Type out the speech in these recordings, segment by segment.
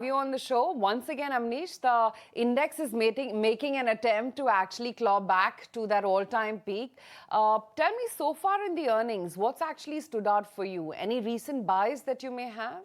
you on the show. Once again, Amnish, the index is making an attempt to actually claw back to that all-time peak. Tell me, so far in the earnings, what's actually stood out for you? Any recent buys that you may have?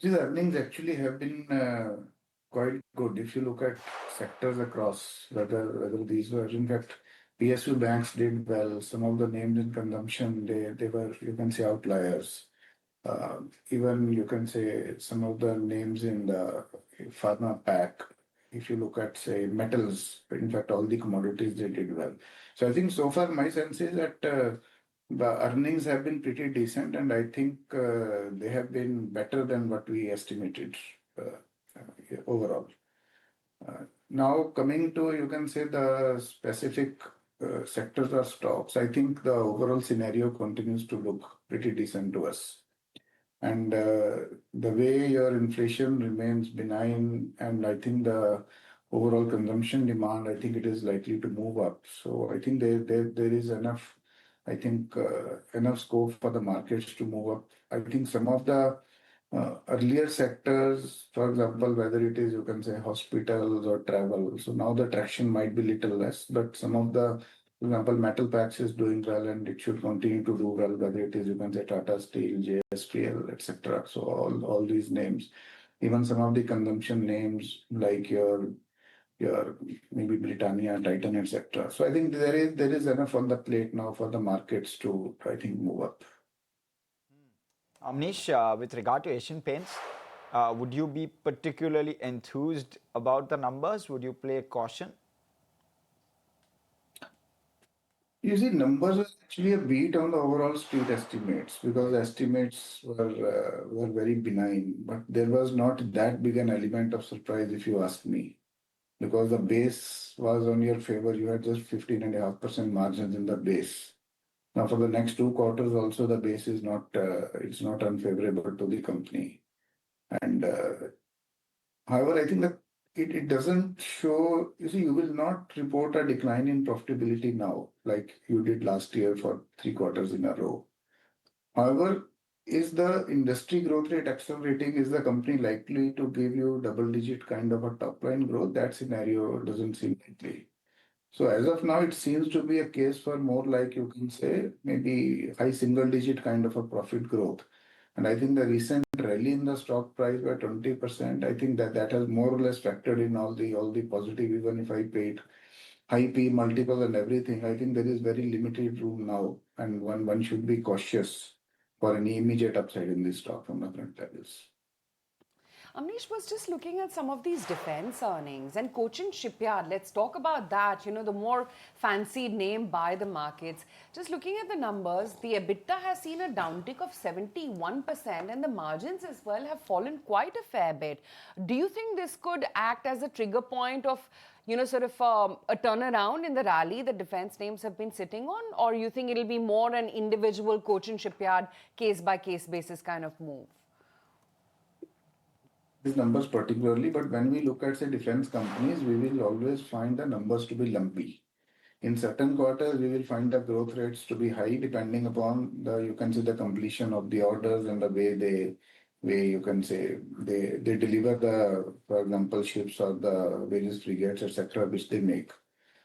These earnings actually have been quite good. If you look at sectors across, whether these were, in fact, PSU banks did well. Some of the names in consumption, they were, you can say, outliers. Even you can say some of the names in the pharma pack, if you look at, say, metals, in fact, all the commodities, they did well. So I think so far my sense is that the earnings have been pretty decent, and I think they have been better than what we estimated overall. Now, coming to, you can say, the specific sectors or stocks, I think the overall scenario continues to look pretty decent to us. And the way your inflation remains benign, and I think the overall consumption demand, I think it is likely to move up. So I think there is enough, I think, enough scope for the markets to move up. I think some of the earlier sectors, for example, whether it is, you can say, hospitals or travel. So now the traction might be little less, but some of the, for example, metal packs is doing well and it should continue to do well, whether it is, you can say, Tata Steel, JSPL, etc. So all these names, even some of the consumption names like your maybe Britannia, Titan, etc. So I think there is enough on the plate now for the markets to, I think, move up. Amnish, with regard to Asian Paints, would you be particularly enthused about the numbers? Would you play caution? You see, numbers were actually a beat on the overall street estimates because estimates were very benign, but there was not that big an element of surprise if you ask me, because the base was on your favor. You had just 15.5% margins in the base. Now, for the next 2 quarters, also the base is not it's not unfavorable to the company, and however, I think that it doesn't show. You see, you will not report a decline in profitability now like you did last year for 3 quarters in a row. However, is the industry growth rate accelerating? Is the company likely to give you double-digit kind of a top line growth? That scenario doesn't seem likely. So as of now, it seems to be a case for more like, you can say, maybe high single-digit kind of a profit growth. And I think the recent rally in the stock price by 20%, I think that has more or less factored in all the positive, even if I paid high P multiple and everything. I think there is very limited room now, and one should be cautious for any immediate upside in this stock from the current levels. Amnish was just looking at some of these defense earnings and Cochin Shipyard. Let's talk about that. You know, the more fancied name by the markets. Just looking at the numbers, the EBITDA has seen a downtick of 71% and the margins as well have fallen quite a fair bit. Do you think this could act as a trigger point of, you know, sort of a turnaround in the rally that defense names have been sitting on? Or you think it'll be more an individual Cochin Shipyard case by case basis kind of move? These numbers particularly, but when we look at, say, defense companies, we will always find the numbers to be lumpy. In certain quarters, we will find the growth rates to be high, depending upon the, you can say, the completion of the orders and the way you can say they deliver the, for example, ships or the various frigates, etc., which they make.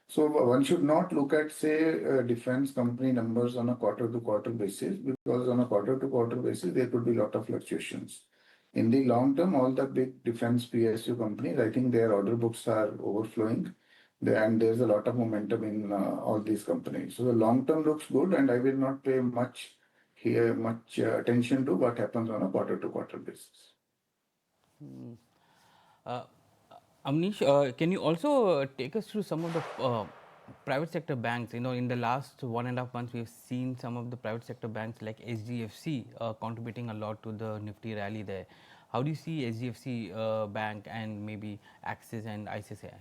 So one should not look at, say, defense company numbers on a quarter-to-quarter basis, because on a quarter-to-quarter basis, there could be a lot of fluctuations. In the long term, all the big defense PSU companies, I think their order books are overflowing, and there's a lot of momentum in all these companies. So the long term looks good, and I will not pay much attention to what happens on a quarter-to-quarter basis. Uh, Amnish, can you also take us through some of the private sector banks? You know, in the last 1.5 months, we've seen some of the private sector banks like HDFC contributing a lot to the Nifty rally there. How do you see HDFC Bank and maybe Axis and ICICI?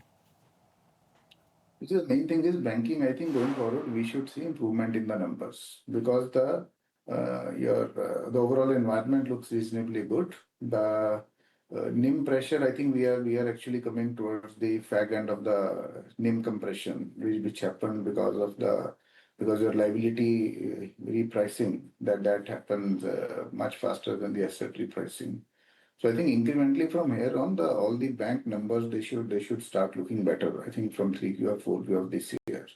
Which is the main thing is banking. I think going forward, we should see improvement in the numbers because the overall environment looks reasonably good. The NIM pressure, I think we are actually coming towards the fag end of the NIM compression, which happened because your liability repricing that happens much faster than the asset repricing. So I think incrementally from here on, all the bank numbers they should start looking better. I think from 3Q or 4Q of this year.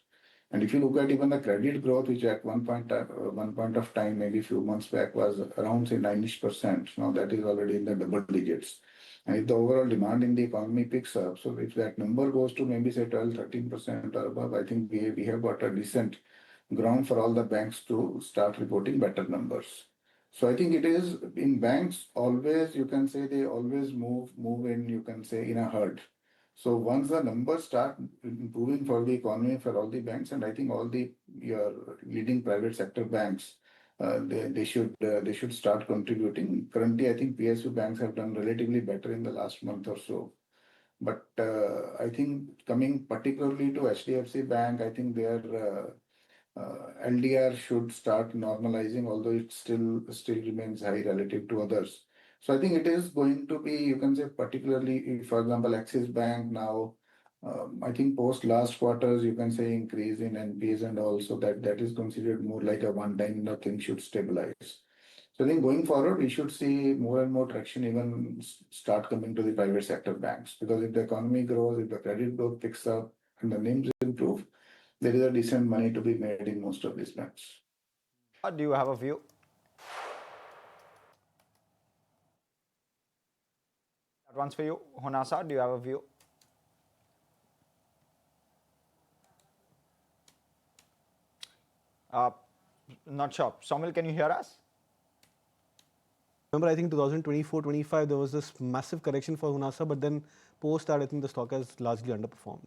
And if you look at even the credit growth, which at one point of time, maybe a few months back, was around say 90%. Now that is already in the double digits. And if the overall demand in the economy picks up, so if that number goes to maybe say 12-13% or above, I think we have got a decent ground for all the banks to start reporting better numbers. So I think it is in banks always, you can say they always move in, you can say, in a herd. So once the numbers start improving for the economy for all the banks, and I think all the your leading private sector banks, they should start contributing. Currently, I think PSU banks have done relatively better in the last month or so. But I think coming particularly to HDFC Bank, I think their LDR should start normalizing, although it still remains high relative to others. So I think it is going to be, you can say, particularly, if, for example, Axis Bank now, I think post last quarters, you can say increase in NPAs and also that is considered more like a one-time, nothing should stabilize. So I think going forward, we should see more and more traction even start coming to the private sector banks, because if the economy grows, if the credit growth picks up and the NIMs improve, there is a decent money to be made in most of these banks. Do you have a view? That one's for you. Honasa, do you have a view? Not sure. Somil, can you hear us? Remember, I think 2024-25, there was this massive correction for Honasa, but then post that, I think the stock has largely underperformed.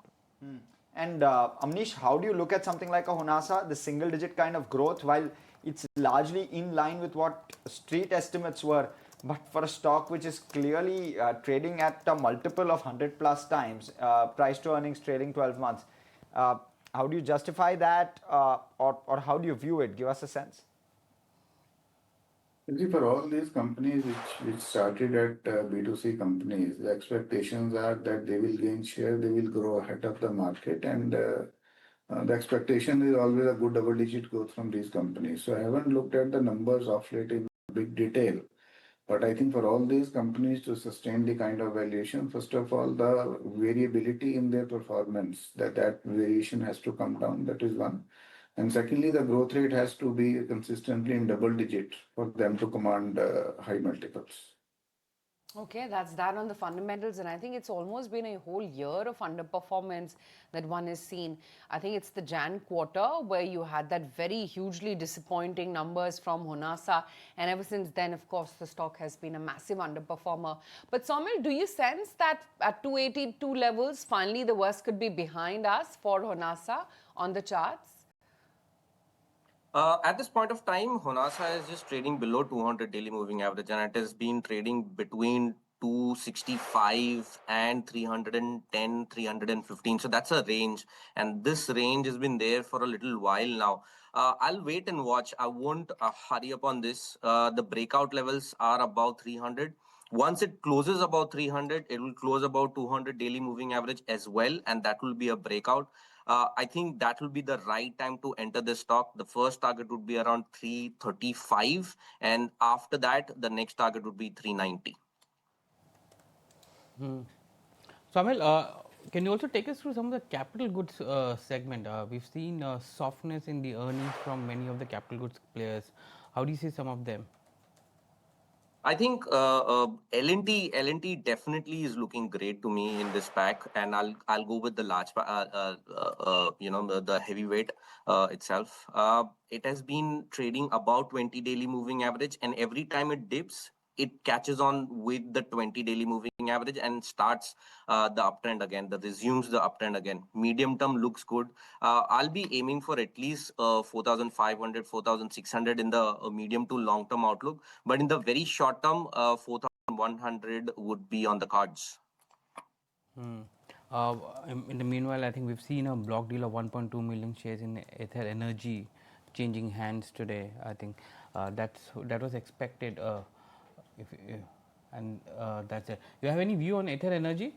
And Amnish, how do you look at something like a Honasa, the single-digit kind of growth, while it's largely in line with what street estimates were, but for a stock which is clearly trading at a multiple of 100 plus times, price to earnings trailing 12 months. How do you justify that, or how do you view it? Give us a sense. See, for all these companies which started at B2C companies, the expectations are that they will gain share, they will grow ahead of the market, and the expectation is always a good double-digit growth from these companies. So I haven't looked at the numbers of late in big detail, but I think for all these companies to sustain the kind of valuation, first of all, the variability in their performance, that variation has to come down. That is one. And secondly, the growth rate has to be consistently in double digit for them to command high multiples. Okay, that's that on the fundamentals, and I think it's almost been a whole year of underperformance that one has seen. I think it's the Jan quarter where you had that very hugely disappointing numbers from Honasa, and ever since then, of course, the stock has been a massive underperformer. But Somil, do you sense that at 282 levels, finally the worst could be behind us for Honasa on the charts? At this point of time, Honasa is just trading below 200 daily moving average, and it has been trading between 265 and 310, 315. So that's a range, and this range has been there for a little while now. I'll wait and watch. I won't hurry up on this. The breakout levels are about 300. Once it closes about 300, it will close about 200 daily moving average as well, and that will be a breakout. I think that will be the right time to enter the stock. The first target would be around 335, and after that, the next target would be 390. Somil, can you also take us through some of the capital goods segment? We've seen softness in the earnings from many of the capital goods players. How do you see some of them? I think L&T definitely is looking great to me in this pack, and I'll go with the large, the heavyweight itself. It has been trading about 20 daily moving average, and every time it dips, it catches on with the 20 daily moving average and starts the uptrend again, resumes the uptrend again. Medium term looks good. I'll be aiming for at least 4,500, 4,600 in the medium to long term outlook. But in the very short term, 4,100 would be on the cards. In the meanwhile, I think we've seen a block deal of 1.2 million shares in Ather Energy changing hands today. I think that was expected. That's it. Do you have any view on Ather Energy?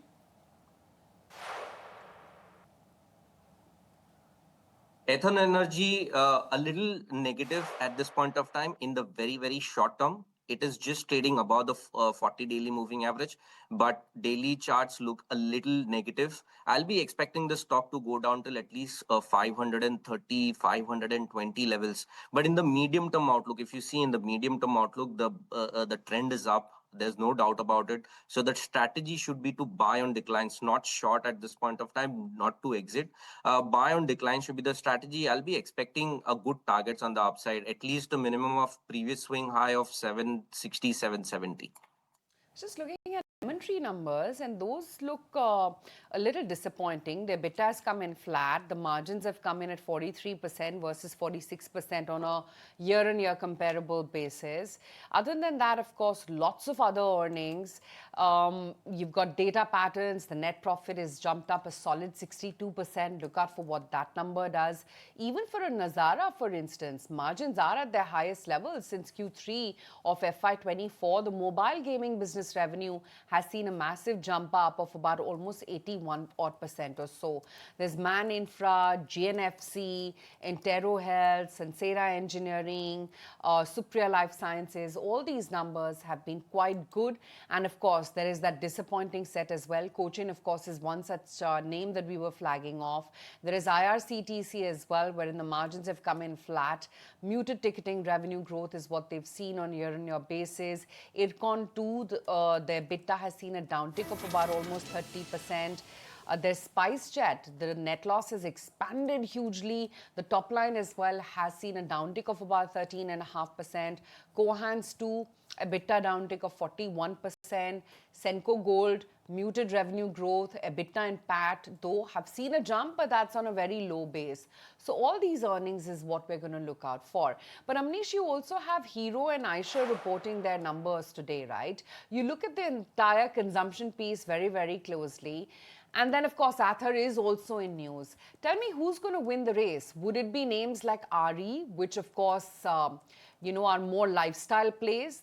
Ather Energy, a little negative at this point of time in the very, very short term. it is just trading above the 40 daily moving average, but daily charts look a little negative. I'll be expecting the stock to go down till at least 530, 520 levels. But in the medium term outlook, if you see in the medium term outlook, the trend is up. There's no doubt about it. So the strategy should be to buy on declines, not short at this point of time, not to exit. Buy on decline should be the strategy. I'll be expecting a good targets on the upside, at least a minimum of previous swing high of 760, 770. Just looking at inventory numbers, and those look a little disappointing. The EBITDA has come in flat. The margins have come in at 43% versus 46% on a year-on-year comparable basis. Other than that, of course, lots of other earnings. You've got data patterns. The net profit is jumped up a solid 62%. Look out for what that number does. Even for a Nazara, for instance, margins are at their highest level since Q3 of FY24. The mobile gaming business revenue has seen a massive jump up of about almost 81% or so. There's Man Infra, GNFC, Entero Health, Sansera Engineering, Supriya Life Sciences. All these numbers have been quite good. And of course, there is that disappointing set as well. Cochin, of course, is one such name that we were flagging off. There is IRCTC as well, wherein the margins have come in flat. Muted ticketing revenue growth is what they've seen on year-on-year basis. IRCON 2, their EBITDA has seen a downtick of about almost 30%. There's SpiceJet, the net loss has expanded hugely. The top line as well has seen a downtick of about 13.5%. Cohance 2, EBITDA downtick of 41%. Senco Gold, muted revenue growth. EBITDA and PAT, though, have seen a jump, but that's on a very low base. So all these earnings is what we're going to look out for. But Amnish, you also have Hero and Eicher reporting their numbers today, right? You look at the entire consumption piece very, very closely. And then, of course, Ather is also in news. Tell me, who's going to win the race? Would it be names like RE, which, of course, are more lifestyle plays?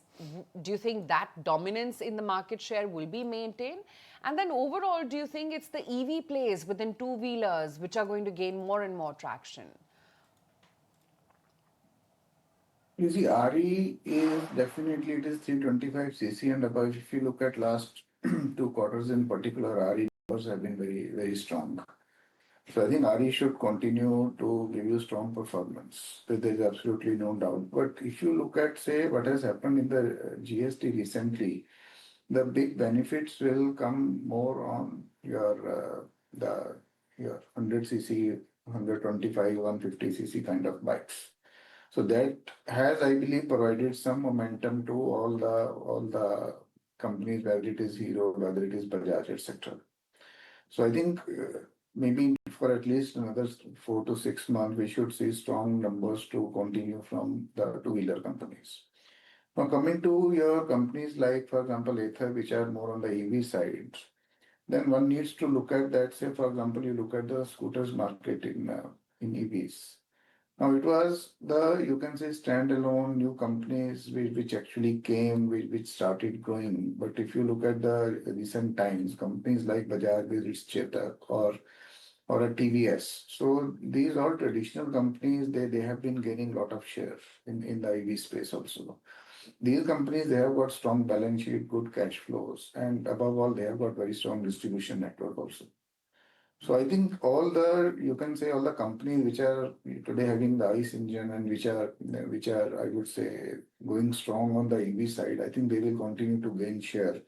Do you think that dominance in the market share will be maintained? And then overall, do you think it's the EV plays within two-wheelers which are going to gain more and more traction? You see, RE is definitely, it is 325cc and above. If you look at last 2 quarters in particular, RE numbers have been very, very strong. So I think RE should continue to give you strong performance. There's absolutely no doubt. But if you look at, say, what has happened in the GST recently, the big benefits will come more on your 100cc, 125, 150cc kind of bikes. So that has, I believe, provided some momentum to all the companies, whether it is Hero, whether it is Bajaj, etc. So I think maybe for at least another 4 to 6 months, we should see strong numbers to continue from the two-wheeler companies. Now coming to your companies like, for example, Ather, which are more on the EV side, then one needs to look at that. Say, for example, you look at the scooters market in EVs. Now it was you can say standalone new companies which actually came, which started growing. But if you look at the recent times, companies like Bajaj, with its Chetak or a TVS. So these are traditional companies, they have been gaining a lot of share in the EV space also. These companies, they have got strong balance sheet, good cash flows, and above all, they have got very strong distribution network also. So I think you can say all the companies which are today having the ICE engine and which are, I would say, going strong on the EV side, I think they will continue to gain share.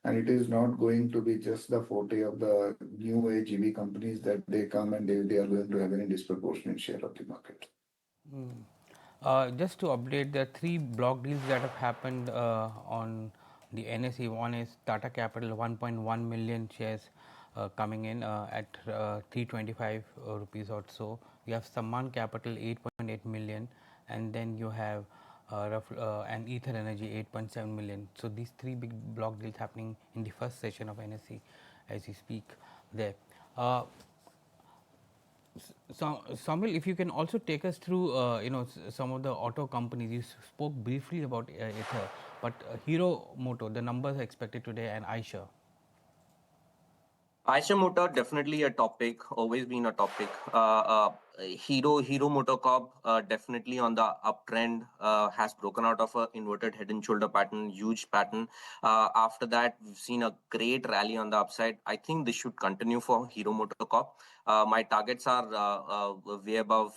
And it is not going to be just the forte of the new age EV companies that they come and they are going to have any disproportionate share of the market. Just to update, there are 3 block deals that have happened on the NSE. One is Tata Capital, 1.1 million shares coming in at 325 rupees or so. You have Samman Capital, 8.8 million, and then you have and Ether Energy, 8.7 million. So these 3 big block deals happening in the first session of NSE as we speak there. So, Somil, if you can also take us through, some of the auto companies. You spoke briefly about Ather, but Hero Moto, the numbers are expected today, and Eicher. Eicher Motor, definitely a topic, always been a topic. Hero MotoCorp definitely on the uptrend, has broken out of a inverted head and shoulder pattern, huge pattern. After that, we've seen a great rally on the upside. I think this should continue for Hero MotoCorp. My targets are way above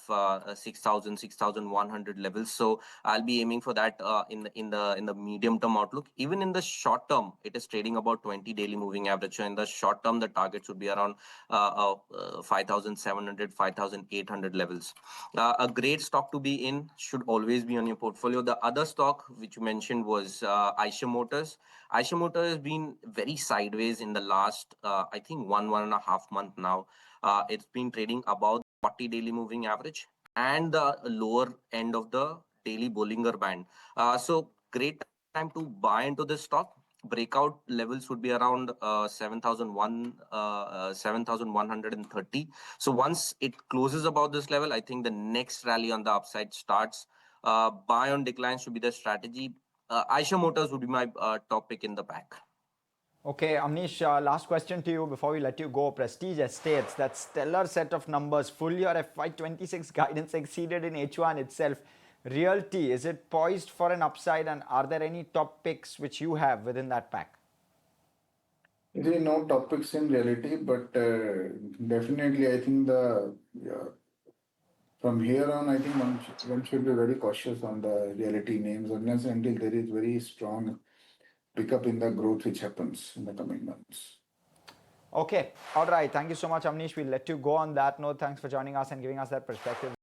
6,000, 6,100 levels. So I'll be aiming for that in the medium term outlook. Even in the short term, it is trading about 20 daily moving average. So in the short term, the targets would be around 5,700, 5,800 levels. A great stock to be in, should always be on your portfolio. The other stock which you mentioned was Eicher Motors. Eicher Motors has been very sideways in the last, I think, 1.5 month now. It's been trading about 40 daily moving average and the lower end of the daily Bollinger Band. So great time to buy into this stock. Breakout levels would be around 7,130. So once it closes above this level, I think the next rally on the upside starts. Buy on decline should be the strategy. Eicher Motors would be my top pick in the pack. Okay, Amnish, last question to you before we let you go. Prestige Estates, that stellar set of numbers, full year FY26 guidance exceeded in H1 itself. Realty, is it poised for an upside, and are there any top picks which you have within that pack? There are no topics in reality, but definitely I think from here on, I think one should be very cautious on the reality names unless until there is very strong pickup in the growth which happens in the coming months. Okay, all right. Thank you so much, Amnish. We'll let you go on that note. Thanks for joining us and giving us that perspective.